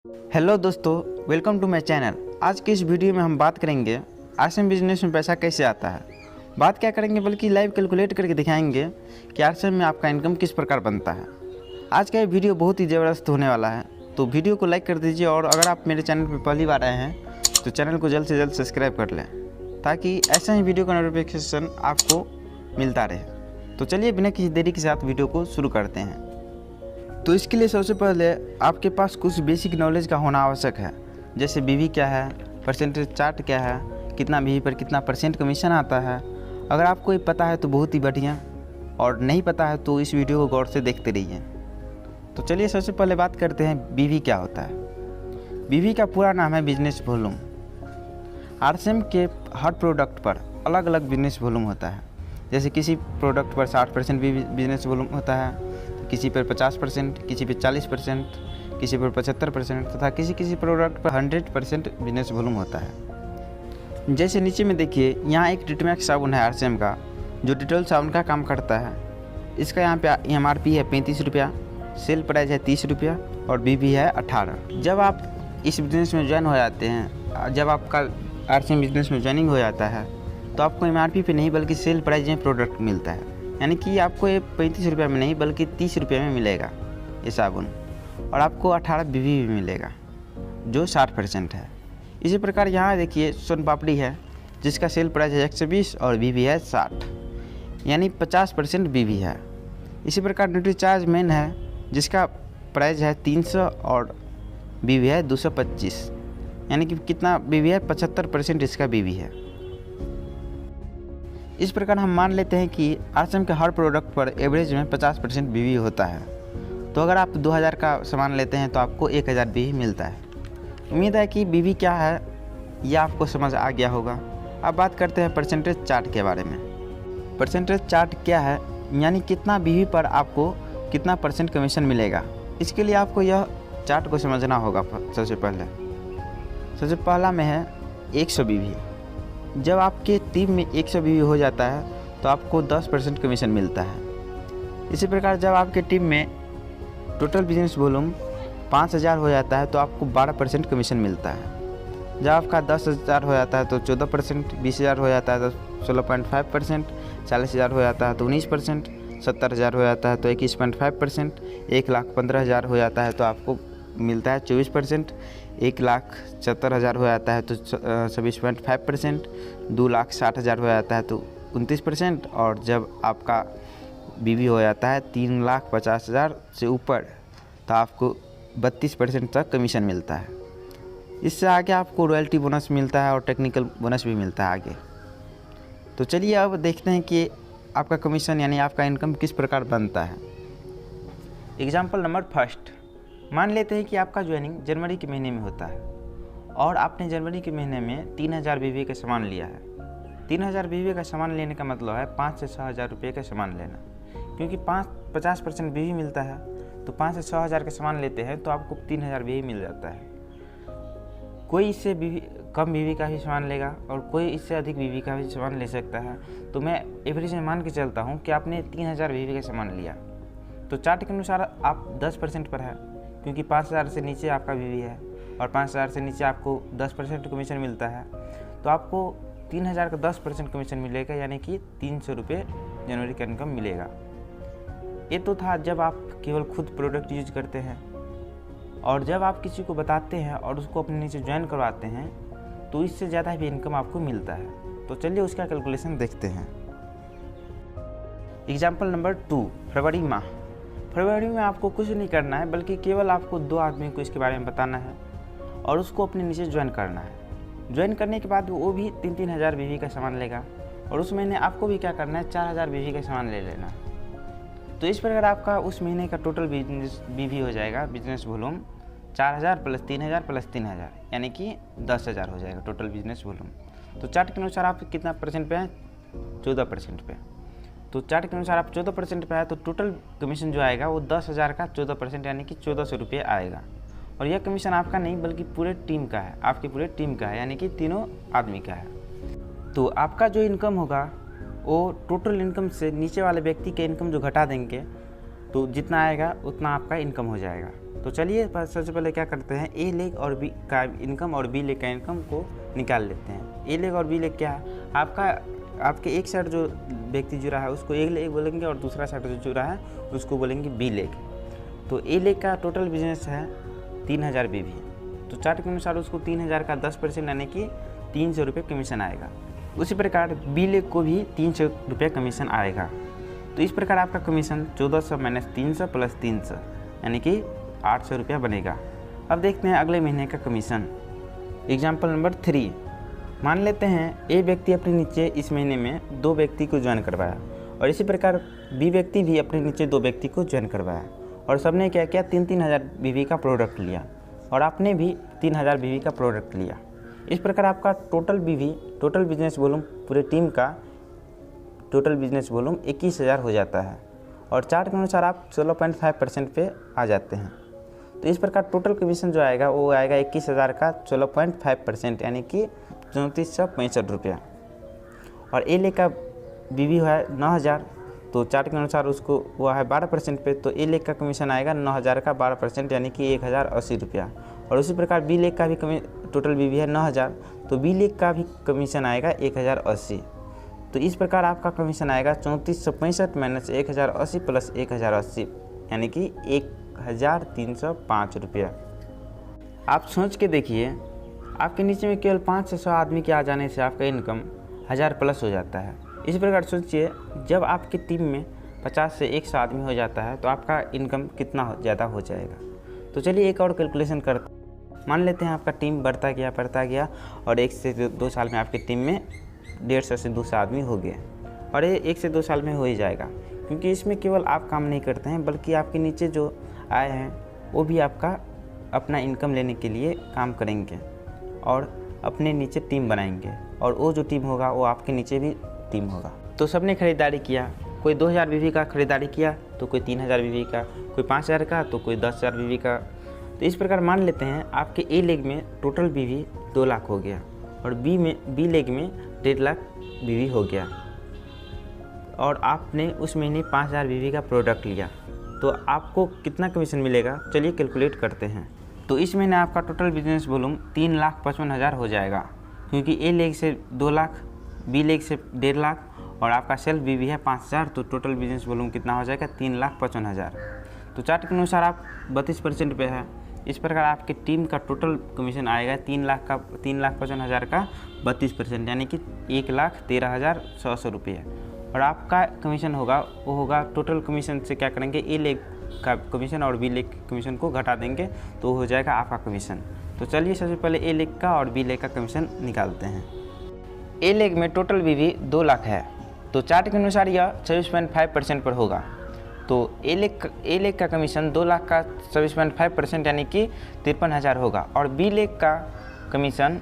Hello दोस्तों, welcome to my channel. आज के इस वीडियो में हम बात करेंगे आरसीएम बिजनेस में पैसा कैसे आता है। बात क्या करेंगे बल्कि लाइव कैलकुलेट करके दिखाएंगे कि आरसीएम में आपका इनकम किस प्रकार बनता है। आज का ये वीडियो बहुत ही ज़बरदस्त होने वाला है, तो वीडियो को लाइक कर दीजिए और अगर आप मेरे चैनल पर पहली बार आए हैं तो चैनल को जल्द से जल्द सब्सक्राइब कर लें ताकि ऐसा ही वीडियो का नोटिफिकेशन आपको मिलता रहे। तो चलिए बिना किसी देरी के साथ वीडियो को शुरू करते हैं। तो इसके लिए सबसे पहले आपके पास कुछ बेसिक नॉलेज का होना आवश्यक है, जैसे बीवी क्या है, परसेंटेज चार्ट क्या है, कितना बीवी पर कितना परसेंट कमीशन आता है। अगर आपको ये पता है तो बहुत ही बढ़िया, और नहीं पता है तो इस वीडियो को गौर से देखते रहिए। तो चलिए सबसे पहले बात करते हैं बीवी क्या होता है। बीवी का पूरा नाम है बिजनेस वॉल्यूम। आरसीएम के हर प्रोडक्ट पर अलग अलग बिजनेस वॉल्यूम होता है। जैसे किसी प्रोडक्ट पर 60% बिजनेस वॉल्यूम होता है, किसी पर 50%, किसी पर 40%, किसी पर 75% तथा किसी प्रोडक्ट पर 100% बिजनेस वॉल्यूम होता है। जैसे नीचे में देखिए, यहाँ एक डिटमैक्स साबुन है आरसीएम का, जो डिटॉल साबुन का काम करता है। इसका यहाँ पे एमआरपी है 35 रुपया, सेल प्राइस है 30 रुपया और बीवी है 18। जब आप इस बिज़नेस में ज्वाइन हो जाते हैं, जब आपका आरसीएम बिजनेस में ज्वाइनिंग हो जाता है तो आपको एमआरपी पे नहीं बल्कि सेल प्राइस में प्रोडक्ट मिलता है, यानी कि आपको ये 35 रुपये में नहीं बल्कि 30 रुपये में मिलेगा ये साबुन, और आपको 18 बीवी भी मिलेगा जो 60% है। इसी प्रकार यहाँ देखिए सोन पापड़ी है, जिसका सेल प्राइस है 120 और बीवी है 60, यानी 50% बीवी है। इसी प्रकार न्यूट्रीचार्ज मेन है, जिसका प्राइस है 300 और बीवी है 225, यानी कि कितना बीवी है, 75% इसका बीवी है। इस प्रकार हम मान लेते हैं कि आरसीएम के हर प्रोडक्ट पर एवरेज में 50% बीवी होता है। तो अगर आप 2000 का सामान लेते हैं तो आपको 1000 बीवी मिलता है। उम्मीद है कि बीवी क्या है यह आपको समझ आ गया होगा। अब बात करते हैं परसेंटेज चार्ट के बारे में। परसेंटेज चार्ट क्या है, यानी कितना बीवी पर आपको कितना परसेंट कमीशन मिलेगा। इसके लिए आपको यह चार्ट को समझना होगा। सबसे पहला में है 100 बीवी। जब आपके टीम में 100 बीवी हो जाता है तो आपको 10% कमीशन मिलता है। इसी प्रकार जब आपके टीम में टोटल बिजनेस वॉल्यूम 5000 हो जाता है तो आपको 12% कमीशन मिलता है। जब आपका 10,000 हो जाता है तो 14%, 20,000 हो जाता है तो 16.5%, 40,000 हो जाता है तो 19%, 70,000 हो जाता है तो 21.5%, 1,15,000 हो जाता है तो आपको मिलता है 24%, 1,70,000 हो जाता है तो 26.5%, 2,60,000 हो जाता है तो 29%, और जब आपका बीवी हो जाता है 3,50,000 से ऊपर तो आपको 32% तक कमीशन मिलता है। इससे आगे आपको रॉयल्टी बोनस मिलता है और टेक्निकल बोनस भी मिलता है आगे। तो चलिए अब देखते हैं कि आपका कमीशन यानी आपका इनकम किस प्रकार बनता है। एग्जाम्पल नंबर फर्स्ट, मान लेते हैं कि आपका ज्वाइनिंग जनवरी के महीने में होता है और आपने जनवरी के महीने में 3000 बीवी का सामान लिया है। 3000 बीवी का सामान लेने का मतलब है 5 से 6000 रुपये का सामान लेना, क्योंकि 50% बीवी मिलता है तो 5 से 6000 का सामान लेते हैं तो आपको 3000 बीवी मिल जाता है। कोई इससे कम बीवी का भी सामान लेगा और कोई इससे अधिक बीवी का भी सामान ले सकता है। तो मैं एवरेज में मान के चलता हूँ कि आपने 3000 बीवी का सामान लिया तो चार्ट के अनुसार आप 10% पर है, क्योंकि 5000 से नीचे आपका बीवी है और 5000 से नीचे आपको 10% कमीशन मिलता है। तो आपको 3000 का 10% कमीशन मिलेगा, यानी कि 300 रुपये जनवरी का इनकम मिलेगा। ये तो था जब आप केवल खुद प्रोडक्ट यूज करते हैं, और जब आप किसी को बताते हैं और उसको अपने नीचे ज्वाइन करवाते हैं तो इससे ज़्यादा भी इनकम आपको मिलता है। तो चलिए उसका कैलकुलेशन देखते हैं। एग्जाम्पल नंबर 2, फरवरी माह। फरवरी में आपको कुछ नहीं करना है, बल्कि केवल आपको 2 आदमी को इसके बारे में बताना है और उसको अपने नीचे ज्वाइन करना है। ज्वाइन करने के बाद वो भी 3-3 हज़ार बीवी का सामान लेगा और उस महीने आपको भी क्या करना है, 4000 बीवी का सामान ले लेना है। तो इस प्रकार आपका उस महीने का टोटल बिजनेस बीवी हो जाएगा, बिजनेस वॉल्यूम 4000 प्लस 3000 प्लस 3000, यानी कि 10,000 हो जाएगा टोटल बिजनेस वॉल्यूम। तो चार्ट के अनुसार आप कितना परसेंट पे हैं, 14% पे। तो चार्ट के अनुसार आप 14% पे है तो टोटल कमीशन जो आएगा वो 10,000 का 14% यानी कि 1400 रुपये आएगा। और यह कमीशन आपका नहीं बल्कि पूरे टीम का है, आपकी पूरे टीम का है, यानी कि तीनों आदमी का है। तो आपका जो इनकम होगा वो टोटल इनकम से नीचे वाले व्यक्ति के इनकम जो घटा देंगे तो जितना आएगा उतना आपका इनकम हो जाएगा। तो चलिए सबसे पहले क्या करते हैं, ए लेग और बी का इनकम और बी लेग का इनकम को निकाल लेते हैं। ए लेग और बी लेग क्या है, आपके एक साइड जो व्यक्ति जुड़ा है उसको ए लेग बोलेंगे और दूसरा साइड जो जुड़ा है उसको बोलेंगे बी लेग। तो ए लेग का टोटल बिजनेस है 3000 बीवी, तो चार्ट के अनुसार उसको 3000 का 10% यानी कि 300 रुपये कमीशन आएगा। उसी प्रकार बी लेग को भी 300 रुपये कमीशन आएगा। तो इस प्रकार आपका कमीशन 1400 माइनस 300 प्लस 300 यानी कि 800 रुपया बनेगा। अब देखते हैं अगले महीने का कमीशन। एग्जाम्पल नंबर 3, मान लेते हैं ए व्यक्ति अपने नीचे इस महीने में 2 व्यक्ति को ज्वाइन करवाया और इसी प्रकार बी व्यक्ति भी अपने नीचे 2 व्यक्ति को ज्वाइन करवाया और सबने क्या किया 3000 बीवी का प्रोडक्ट लिया और आपने भी 3000 बीवी का प्रोडक्ट लिया। इस प्रकार आपका टोटल बिजनेस वॉल्यूम पूरे टीम का टोटल बिजनेस वॉल्यूम 21000 हो जाता है और चार्ट के अनुसार आप 16.5% पे आ जाते हैं। तो इस प्रकार टोटल कमीशन जो आएगा वो आएगा 21000 का 16.5% यानी कि 3465 रुपया। और ए लेग का बीवी है 9000, तो चार्ट के अनुसार उसको वो है 12% पे, तो ए लेग का कमीशन आएगा 9000 का 12% यानी कि 1080 रुपया। और उसी प्रकार बी लेग का भी टोटल बीवी है 9000, तो बी लेग का भी कमीशन आएगा 1080। तो इस प्रकार आपका कमीशन आएगा 3465 माइनस 1080 प्लस 1080 यानी कि 1305 रुपया। आप सोच के देखिए, आपके नीचे में केवल 5 से 100 आदमी के आ जाने से आपका इनकम 1000 प्लस हो जाता है। इसी प्रकार सोचिए, जब आपकी टीम में 50 से 100 आदमी हो जाता है तो आपका इनकम कितना ज़्यादा हो जाएगा। तो चलिए एक और कैलकुलेशन करते हैं। मान लेते हैं आपका टीम बढ़ता गया और 1 से 2 साल में आपकी टीम में 150 से 200 आदमी हो गए और ये 1 से 2 साल में हो ही जाएगा, क्योंकि इसमें केवल आप काम नहीं करते हैं बल्कि आपके नीचे जो आए हैं वो भी आपका अपना इनकम लेने के लिए काम करेंगे और अपने नीचे टीम बनाएंगे और वो जो टीम होगा वो आपके नीचे भी टीम होगा। तो सबने खरीदारी किया, कोई 2000 बीवी का खरीदारी किया तो कोई 3000 बीवी का, कोई 5000 का तो कोई 10000 बीवी का। तो इस प्रकार मान लेते हैं आपके ए लेग में टोटल बीवी 2 लाख हो गया और बी लेग में 1.5 लाख बीवी हो गया और आपने उस महीने 5000 बीवी का प्रोडक्ट लिया, तो आपको कितना कमीशन मिलेगा चलिए कैलकुलेट करते हैं। तो इस महीने आपका टोटल बिजनेस वॉल्यूम 3,55,000 हो जाएगा, क्योंकि ए लेग से 2 लाख, बी लेग से 1.5 लाख और आपका सेल्फ बीवी है 5000, तो टोटल बिजनेस वॉल्यूम कितना हो जाएगा 3,55,000। तो चार्ट के अनुसार आप 32% पे है। इस प्रकार आपकी टीम का टोटल कमीशन आएगा 3,55,000 का 32% यानी कि 1,13,600 रुपये। और आपका कमीशन होगा वो होगा टोटल कमीशन से क्या करेंगे, ए लेग का कमीशन और बी लेग कमीशन को घटा देंगे तो हो जाएगा आपका कमीशन। तो चलिए सबसे पहले ए लेग का और बी लेग का कमीशन निकालते हैं। ए लेग में टोटल बीवी 2 लाख है, तो चार्ट के अनुसार यह 24.5% पर होगा। तो ए लेग का कमीशन 2 लाख का 24.5% यानी कि 53,000 होगा। और बी लेग का कमीशन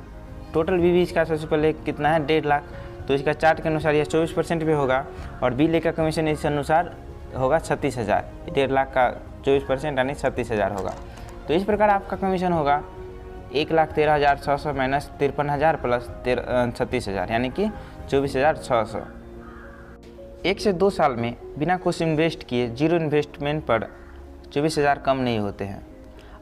टोटल बीवी इसका सबसे पहले कितना है 1.5 लाख, तो इसका चार्ट के अनुसार यह 24% पे होगा और बी लेग का कमीशन इस अनुसार होगा 36,000। 1.5 लाख का 24% यानी 36,000 होगा। तो इस प्रकार आपका कमीशन होगा 1,13,600 माइनस 53,000 प्लस 36,000 यानी कि 24,600। 1 से 2 साल में बिना कुछ इन्वेस्ट किए जीरो इन्वेस्टमेंट पर 24,000 कम नहीं होते हैं।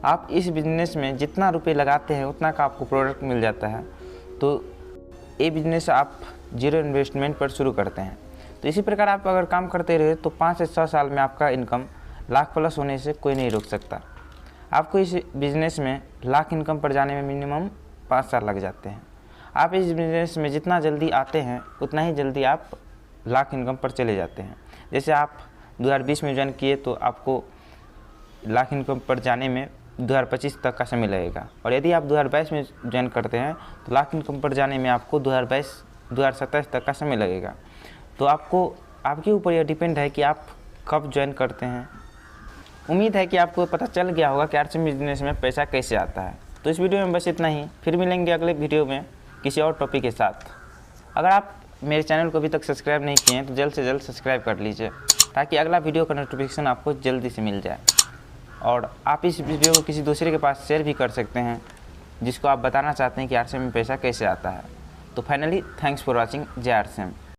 आप इस बिज़नेस में जितना रुपए लगाते हैं उतना का आपको प्रोडक्ट मिल जाता है। तो ये बिज़नेस आप जीरो इन्वेस्टमेंट पर शुरू करते हैं। तो इसी प्रकार आप अगर काम करते रहे तो 5 से 6 साल में आपका इनकम लाख प्लस होने से कोई नहीं रोक सकता। आपको इस बिज़नेस में लाख इनकम पर जाने में मिनिमम 5 साल लग जाते हैं। आप इस बिज़नेस में जितना जल्दी आते हैं उतना ही जल्दी आप लाख इनकम पर चले जाते हैं। जैसे आप 2020 में ज्वाइन किए तो आपको लाख इनकम पर जाने में 2025 तक का समय लगेगा, और यदि आप 2022 में ज्वाइन करते हैं तो लाख इनकम पर जाने में आपको 2027 तक का समय लगेगा। तो आपके ऊपर यह डिपेंड है कि आप कब ज्वाइन करते हैं। उम्मीद है कि आपको पता चल गया होगा कि आरसीएम बिजनेस में पैसा कैसे आता है। तो इस वीडियो में बस इतना ही, फिर मिलेंगे अगले वीडियो में किसी और टॉपिक के साथ। अगर आप मेरे चैनल को अभी तक सब्सक्राइब नहीं किए हैं तो जल्द से जल्द सब्सक्राइब कर लीजिए, ताकि अगला वीडियो का नोटिफिकेशन आपको जल्दी से मिल जाए। और आप इस वीडियो को किसी दूसरे के पास शेयर भी कर सकते हैं जिसको आप बताना चाहते हैं कि आरसीएम में पैसा कैसे आता है। तो फाइनली थैंक्स फॉर वॉचिंग। जय आरसीएम।